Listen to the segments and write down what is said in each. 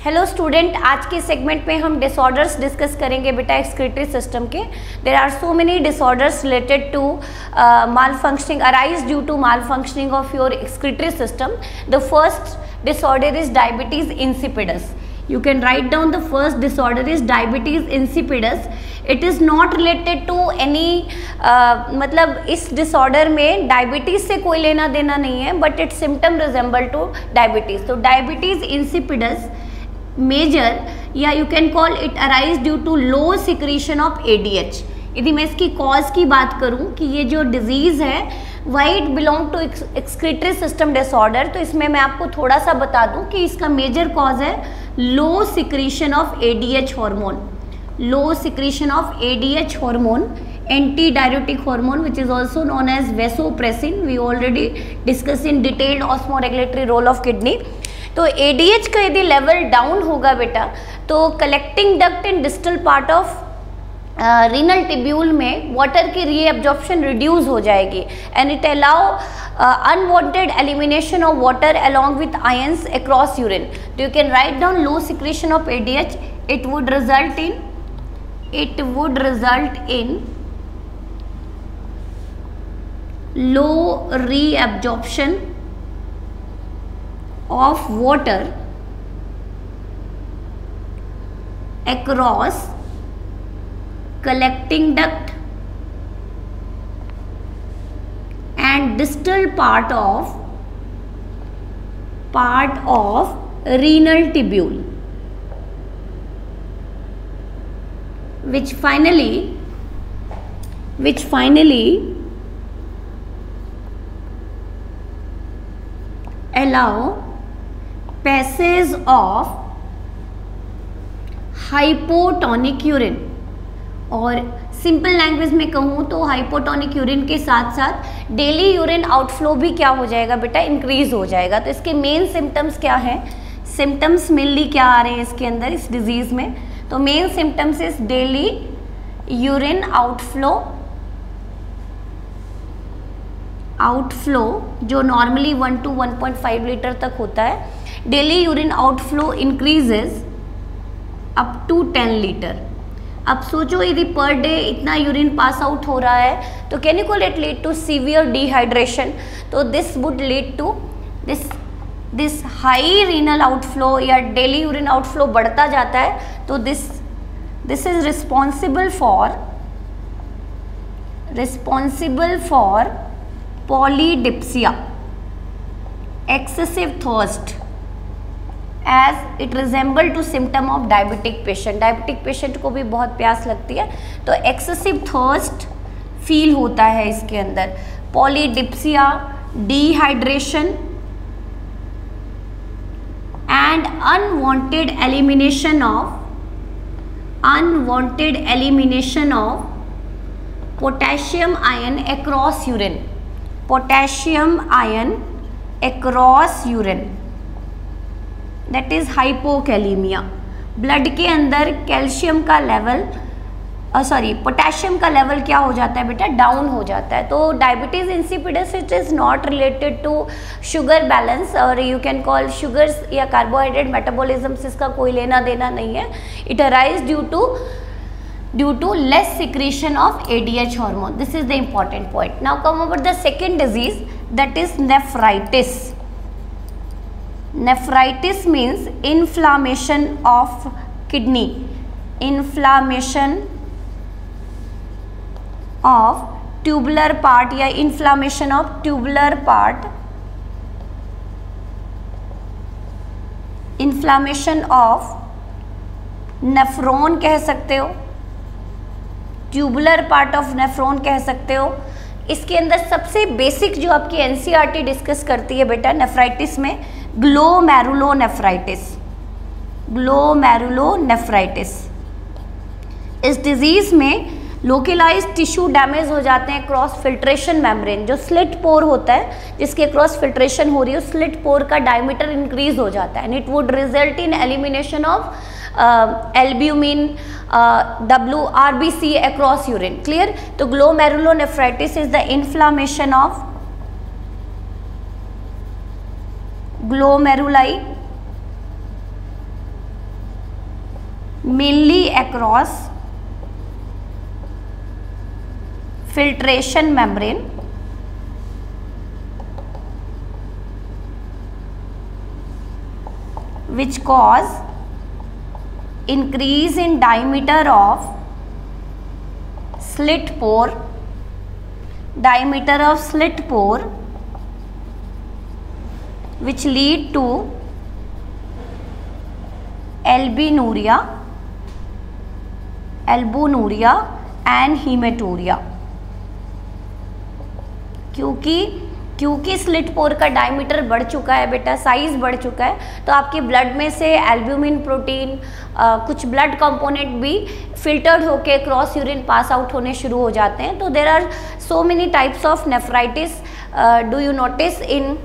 Hello student, आज के segment में हम डिसऑर्डर्स डिस्कस करेंगे बेटा एक्सक्रीटरी सिस्टम के। There are so many disorders related to malfunctioning arise due to malfunctioning of your excretory system. The first disorder is diabetes insipidus. You can write down the first disorder is diabetes insipidus. It is not related to any मतलब इस disorder में diabetes से कोई लेना देना नहीं है, but its symptom resemble to diabetes. तो diabetes insipidus major या you can call it arise due to low secretion of ADH. यदि मैं इसकी कॉज की बात करूं कि ये जो डिजीज़ है why it belong to excretory system disorder, तो इसमें मैं आपको थोड़ा सा बता दूं कि इसका मेजर कॉज है low secretion of ADH hormone. Low secretion of ADH hormone, anti diuretic hormone which is also known as vasopressin. We already discuss in detailed osmoregulatory role of kidney. तो ADH का यदि level down होगा बेटा तो collecting duct in distal part of renal tubule में water की reabsorption reduce हो जाएगी and it allow unwanted elimination of water along with ions across urine. तो you can write down low secretion of ADH. it would result in low reabsorption of water across collecting duct and distal part of renal tubule, which finally allow passage of hypotonic urine. और simple language में कहूँ तो hypotonic urine के साथ साथ daily urine outflow भी क्या हो जाएगा बेटा, इंक्रीज हो जाएगा। तो इसके मेन सिम्टम्स क्या हैं, सिम्टम्स मेनली क्या आ रहे हैं इसके अंदर इस डिजीज़ में? तो main symptoms is daily urine outflow जो नॉर्मली 1 to 1.5 लीटर तक होता है। Daily urine outflow increases up to 10 litre. अब सोचो यदि पर डे इतना यूरिन पास आउट हो रहा है तो can you call it lead to severe dehydration. तो this would lead to this high renal outflow या डेली यूरिन आउटफ्लो बढ़ता जाता है। तो this is responsible for polydipsia, excessive thirst as it resemble to symptom of diabetic patient. Diabetic patient को भी बहुत प्यास लगती है तो एक्सेसिव थर्स्ट फील होता है इसके अंदर। Polydipsia, dehydration and unwanted elimination of potassium ion across urine, that is hypokalaemia. Blood के अंदर कैल्शियम का लेवल पोटेशियम का लेवल क्या हो जाता है बेटा, डाउन हो जाता है। तो diabetes insipidus it is not related to sugar balance और यू कैन कॉल शुगर्स या कार्बोहाइड्रेट मेटाबॉलिज्म से इसका कोई लेना देना नहीं है। It arise due to less secretion of ADH hormone. This is the important point. Now come over the second disease that is nephritis. Nephritis means inflammation of kidney, inflammation of tubular part या inflammation of tubular part, inflammation of nephron कह सकते हो, tubular part of nephron कह सकते हो। इसके अंदर सबसे बेसिक जो आपकी NCERT डिस्कस करती है बेटा नेफ्राइटिस में, ग्लोमेरुलोनेफ्राइटिस। इस डिजीज में लोकलाइज टिश्यू डैमेज हो जाते हैं क्रॉस फिल्ट्रेशन मेम्ब्रेन, जो स्लिट पोर होता है जिसके क्रॉस फिल्ट्रेशन हो रही है, स्लिट पोर का डायमीटर इंक्रीज हो जाता है and it would result in elimination of albumin, WRBC across urine. Clear? तो glomerulonephritis is the inflammation of glomeruli mainly across filtration membrane which cause increase in diameter of slit pore, which lead to albuminuria and hematuria। क्योंकि slit पोर का diameter बढ़ चुका है बेटा, size बढ़ चुका है, तो आपके ब्लड में से एल्ब्यूमिन प्रोटीन, कुछ ब्लड कंपोनेंट भी फिल्टर्ड होके क्रॉस यूरिन पास आउट होने शुरू हो जाते हैं। तो there are so many types of nephritis do you notice in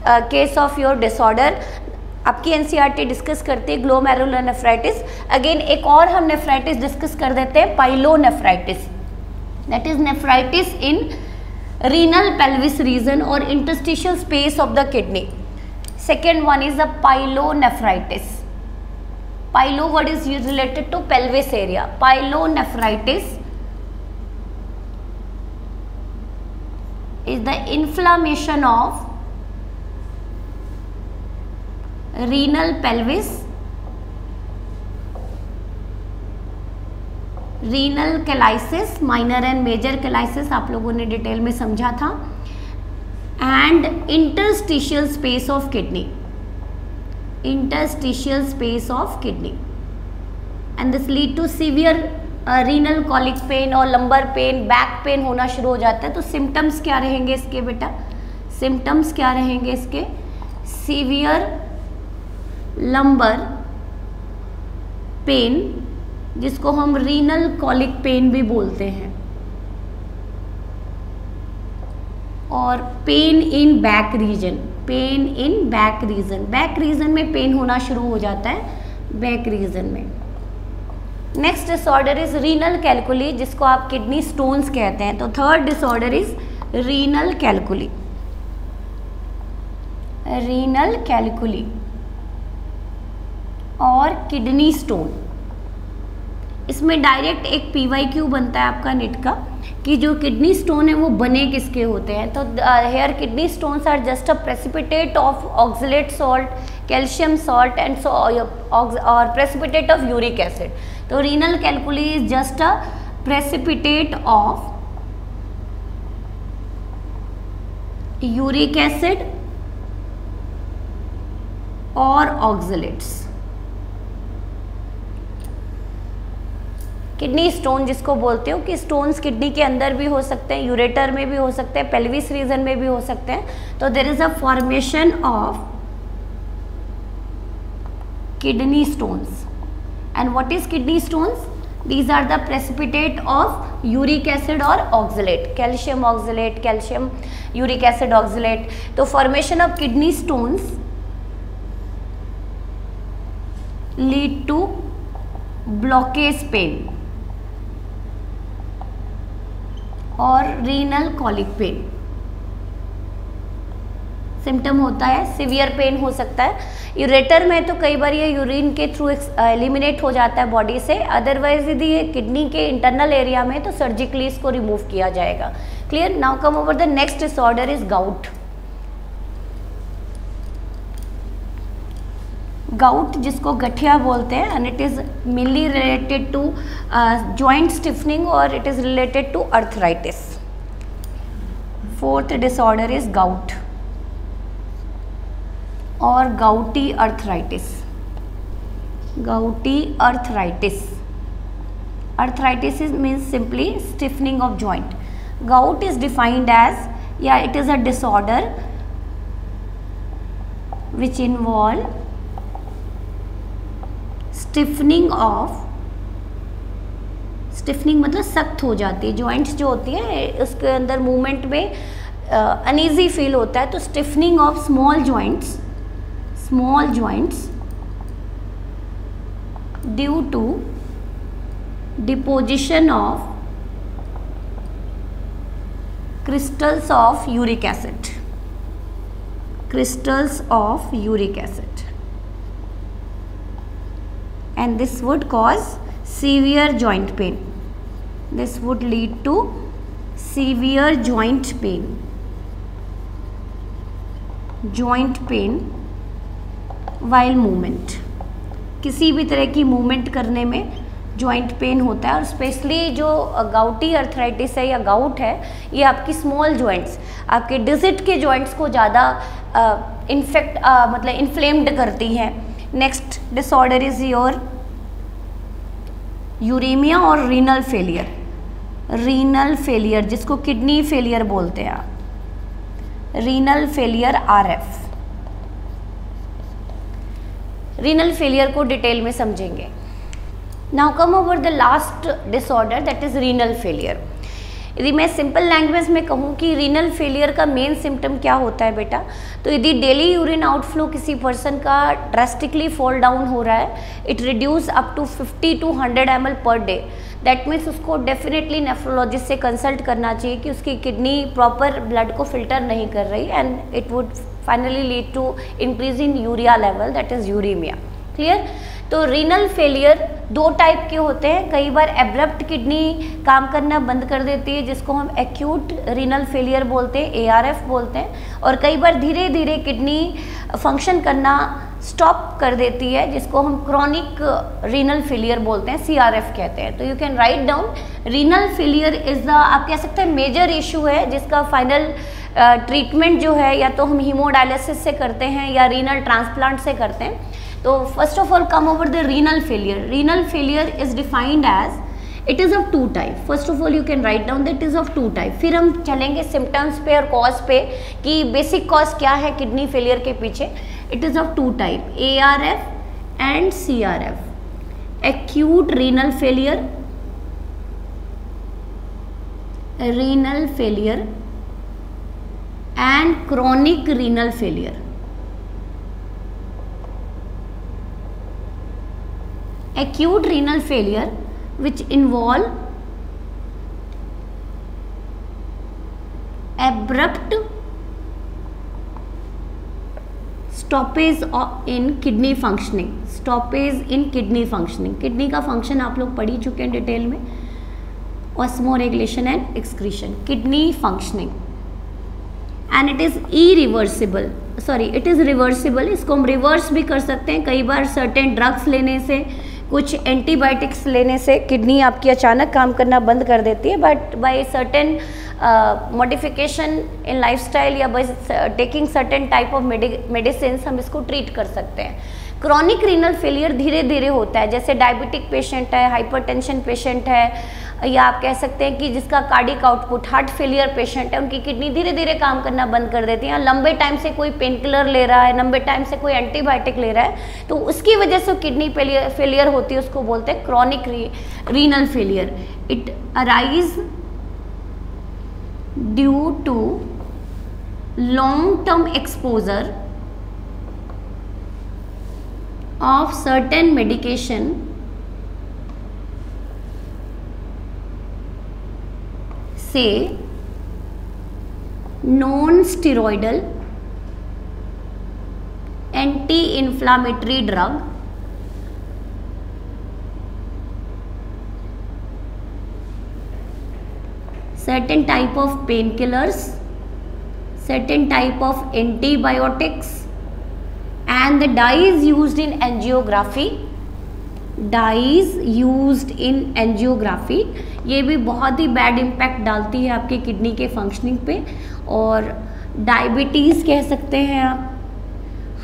case of your disorder. आपकी एनसीईआरटी डिस्कस करती है ग्लोमेरुलर नेफ्राइटिस। अगेन एक और हम नेफ्राइटिस डिस्कस कर देते हैं, pyelonephritis, that is nephritis in renal pelvis region or interstitial space of the kidney. Second one is the pyelonephritis. Pyelo word is related to pelvis area. Pyelonephritis is the inflammation of renal pelvis, renal calyces, minor and major calyces आप लोगों ने detail में समझा था, and interstitial space of kidney, and this lead to severe renal colic pain और lumbar pain, back pain होना शुरू हो जाता है। तो सिम्टम्स क्या रहेंगे इसके बेटा, सीवियर लंबर पेन, जिसको हम रीनल कॉलिक पेन भी बोलते हैं, और pain in back region, back region में पेन होना शुरू हो जाता है, बैक रीजन में। Next disorder is renal calculi, जिसको आप किडनी स्टोन्स कहते हैं। तो third disorder is renal calculi और किडनी स्टोन। इसमें डायरेक्ट एक PYQ बनता है आपका नीट का कि जो किडनी स्टोन है वो बने किसके होते हैं। तो here kidney stones are just a precipitate of oxalate salt, calcium salt and और प्रेसिपिटेट ऑफ यूरिक एसिड। तो renal calculi is just a precipitate of uric acid और ऑक्सलेट्स। किडनी स्टोन जिसको बोलते हो कि स्टोन्स किडनी के अंदर भी हो सकते हैं, यूरेटर में भी हो सकते हैं, पेल्विस रीजन में भी हो सकते हैं। तो there is a formation of kidney stones. And what is kidney stones? These are the precipitate of uric acid और oxalate, calcium oxalate, calcium uric acid oxalate. तो formation of kidney stones lead to blockage pain और renal colic pain. Symptom होता है, severe pain हो सकता है। Ureter में तो कई बार ये यूरिन के थ्रू एलिमिनेट हो जाता है बॉडी से, अदरवाइज यदि ये किडनी के इंटरनल एरिया में तो सर्जिकली इसको रिमूव किया जाएगा। Clear? Now come over the next disorder is gout. Gout जिसको गठिया बोलते हैं, and it is mainly related to joint stiffening और it is related to arthritis. Fourth disorder is gout और gouty arthritis. Arthritis means simply stiffening of joint. Gout is defined as, it is a disorder which involve stiffening मतलब सख्त हो जाती है, joints जो होती है उसके अंदर मूवमेंट में अनईजी फील होता है। तो stiffening of small joints due to deposition of crystals of uric acid. and this would cause severe joint pain. This would lead to severe joint pain while movement. किसी भी तरह की movement करने में joint pain होता है, और specially जो गाउटी अर्थराइटिस है या गाउट है, ये आपकी स्मॉल जॉइंट्स, आपके डिजिट के जॉइंट्स को ज़्यादा मतलब इन्फ्लेम्ड करती हैं. Next disorder is your uraemia और रीनल फेलियर. रीनल फेलियर जिसको किडनी फेलियर बोलते हैं आप, renal failure RF. Renal failure को डिटेल में समझेंगे. Now come over the last disorder, that is renal failure. यदि मैं सिंपल लैंग्वेज में कहूँ कि रीनल फेलियर का मेन सिम्टम क्या होता है बेटा, तो यदि डेली यूरिन आउटफ्लो किसी पर्सन का ड्रास्टिकली फॉल डाउन हो रहा है, it reduce up to 50 to 100 ml per day, that means उसको डेफिनेटली नेफ्रोलॉजिस्ट से कंसल्ट करना चाहिए कि उसकी किडनी प्रॉपर ब्लड को फिल्टर नहीं कर रही, and it would finally lead to increase in urea level, that is uraemia. Clear. तो रीनल फेलियर दो टाइप के होते हैं. कई बार एब्रप्ट किडनी काम करना बंद कर देती है, जिसको हम एक्यूट रीनल फेलियर बोलते हैं, ARF बोलते हैं, और कई बार धीरे धीरे किडनी फंक्शन करना स्टॉप कर देती है, जिसको हम क्रॉनिक रीनल फेलियर बोलते हैं, CRF कहते हैं. तो you can write down renal failure is the, आप कह सकते हैं, मेजर इशू है, जिसका फाइनल ट्रीटमेंट जो है या तो हम हीमोडायलिसिस से करते हैं या रीनल ट्रांसप्लांट से करते हैं. तो first of all come over the renal failure. Renal failure is defined as, it is of two type. First of all you can write down that is of two type. फिर हम चलेंगे symptoms पे और cause पे कि basic cause क्या है kidney failure के पीछे. It is of two type, ARF and CRF. Acute renal failure, renal failure and chronic renal failure. Acute renal failure which involve abrupt stoppage in kidney functioning. Stoppage in kidney functioning. Kidney का function आप लोग पढ़ ही चुके हैं detail में. Osmoregulation and excretion, kidney functioning. And it is irreversible, sorry it is reversible. इसको हम reverse भी कर सकते हैं. कई बार सर्टेन ड्रग्स लेने से, कुछ एंटीबायोटिक्स लेने से किडनी आपकी अचानक काम करना बंद कर देती है, but by certain modification in lifestyle या by taking certain type of medicine हम इसको ट्रीट कर सकते हैं. क्रॉनिक रीनल फेलियर धीरे धीरे होता है, जैसे डायबिटिक पेशेंट है, हाइपरटेंशन पेशेंट है, या आप कह सकते हैं कि जिसका cardiac output, heart failure patient है, उनकी किडनी धीरे धीरे काम करना बंद कर देती है. लंबे टाइम से कोई पेन किलर ले रहा है, लंबे टाइम से कोई एंटीबायोटिक ले रहा है, तो उसकी वजह से किडनी फेलियर होती है, उसको बोलते हैं chronic renal failure. It arise due to long term exposure of certain medication say non-steroidal anti-inflammatory drug, certain type of painkillers, certain type of antibiotics, and the dyes used in angiography. Dyes used in angiography, ये भी बहुत ही bad impact डालती है आपके kidney के functioning पे. और diabetes कह सकते हैं आप,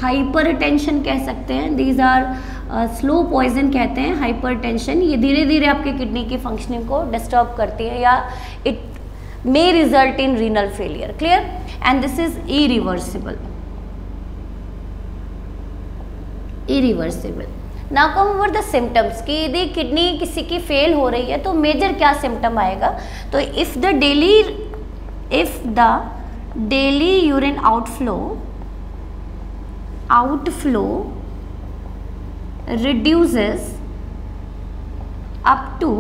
हाइपरटेंशन कह सकते हैं, दीज आर स्लो पॉइजन कहते हैं हाइपरटेंशन. ये धीरे धीरे आपके किडनी की फंक्शनिंग को डिस्टर्ब करती है, या it may result in renal failure. Clear. And this is irreversible. Irreversible. Now come over the symptoms कि यदि किडनी किसी की फेल हो रही है तो मेजर क्या सिम्टम आएगा. तो if the daily urine outflow reduces up to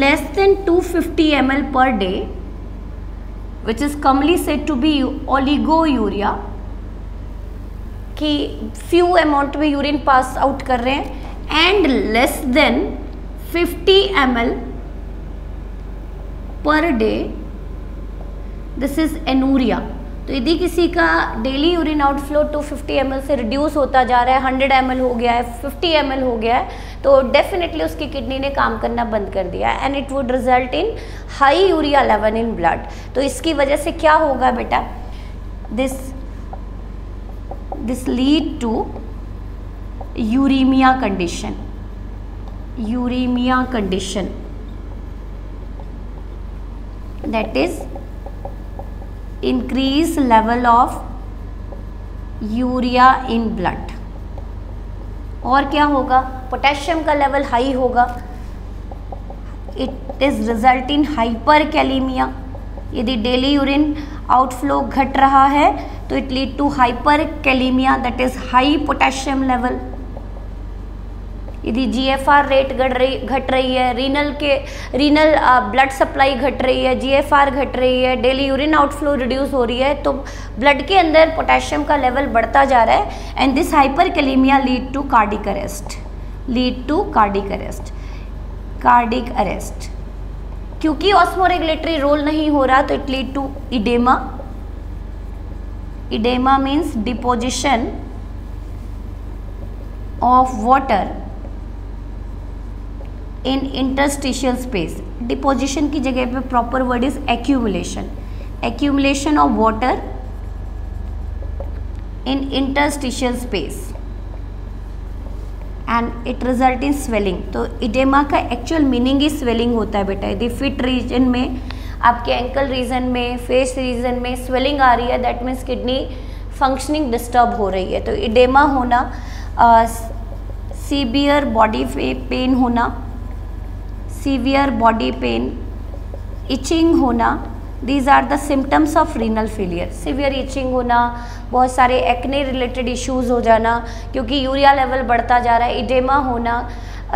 less than 250 ml per day, which is commonly said to be oligouria, कि फ्यू अमाउंट में यूरिन पास आउट कर रहे हैं, and less than 50 ml per day, this is anuria. तो यदि किसी का daily urine outflow 250 ml से रिड्यूस होता जा रहा है, 100 ml हो गया है, 50 ml हो गया है, तो डेफिनेटली उसकी किडनी ने काम करना बंद कर दिया है and it would result in high urea level in blood. तो इसकी वजह से क्या होगा बेटा, this lead to uraemia condition, uraemia condition, that is increase level of urea in blood. और क्या होगा, पोटेशियम का लेवल हाई होगा, it is result in hyperkalaemia. यदि डेली यूरिन आउटफ्लो घट रहा है तो it lead to hyperkalaemia, that is high potassium level. यदि जीएफआर रेट घट रही है, रीनल ब्लड सप्लाई घट रही है, जीएफआर घट रही है, डेली यूरिन आउटफ्लो रिड्यूस हो रही है, तो ब्लड के अंदर पोटेशियम का लेवल बढ़ता जा रहा है and this hyperkalaemia lead to cardiac arrest, lead to cardiac arrest, cardiac arrest. क्योंकि ऑस्मोरेगुलेटरी रोल नहीं हो रहा तो it lead to oedema, oedema means deposition of water in interstitial space. Deposition की जगह पे proper word is accumulation, accumulation of water in interstitial space and it result in swelling. तो oedema का actual meaning ही swelling होता है बेटा। यदि fit region में, आपके एंकल रीजन में, फेस रीजन में स्वेलिंग आ रही है, that means kidney functioning disturb हो रही है। तो इडेमा होना, सीवियर बॉडी पेन होना, सीवियर बॉडी पेन, इचिंग होना, these are the symptoms of renal failure. Severe itching होना, बहुत सारे एक्ने रिलेटेड इश्यूज हो जाना क्योंकि यूरिया लेवल बढ़ता जा रहा है, इडेमा होना,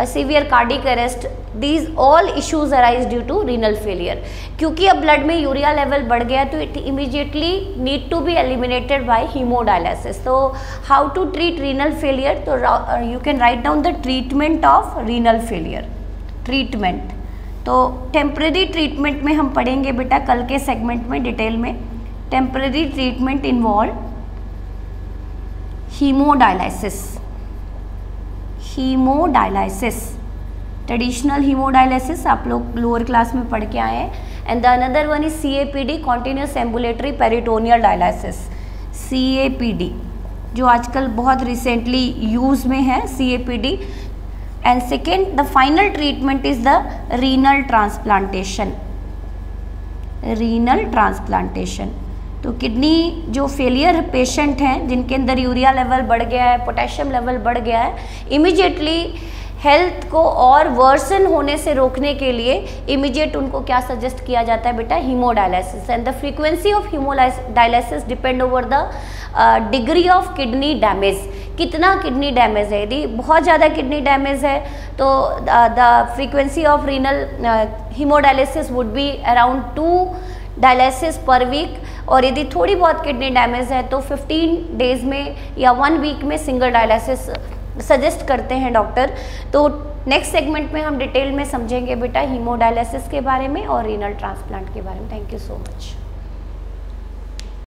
severe cardiac arrest, these all issues arise due to renal failure. क्योंकि अब ब्लड में यूरिया लेवल बढ़ गया तो it immediately need to be eliminated by haemodialysis. तो how to treat renal failure, तो you can write down the treatment of renal failure. Treatment, तो temporary treatment में हम पढ़ेंगे बेटा कल के सेगमेंट में डिटेल में। Temporary treatment involve haemodialysis, haemodialysis, traditional haemodialysis आप लोग लोअर क्लास में पढ़ के आए हैं and the another one is CAPD, continuous ambulatory peritoneal dialysis, CAPD जो आजकल बहुत रिसेंटली यूज में है CAPD। And second, the final treatment is the renal transplantation, renal transplantation। तो किडनी जो फेलियर पेशेंट हैं जिनके अंदर यूरिया लेवल बढ़ गया है, पोटेशियम लेवल बढ़ गया है, इमीडिएटली हेल्थ को और वर्सन होने से रोकने के लिए इमीडिएट उनको क्या सजेस्ट किया जाता है बेटा, haemodialysis. And the frequency of haemodialysis depend over the degree of kidney damage, कितना किडनी डैमेज है। यदि बहुत ज़्यादा किडनी डैमेज है तो the frequency of renal haemodialysis would be around 2 dialysis per week, और यदि थोड़ी बहुत किडनी डैमेज है तो 15 डेज में या 1 वीक में सिंगल डायलिसिस सजेस्ट करते हैं डॉक्टर। तो नेक्स्ट सेगमेंट में हम डिटेल में समझेंगे बेटा हीमोडायलिसिस के बारे में और रीनल ट्रांसप्लांट के बारे में। Thank you so much.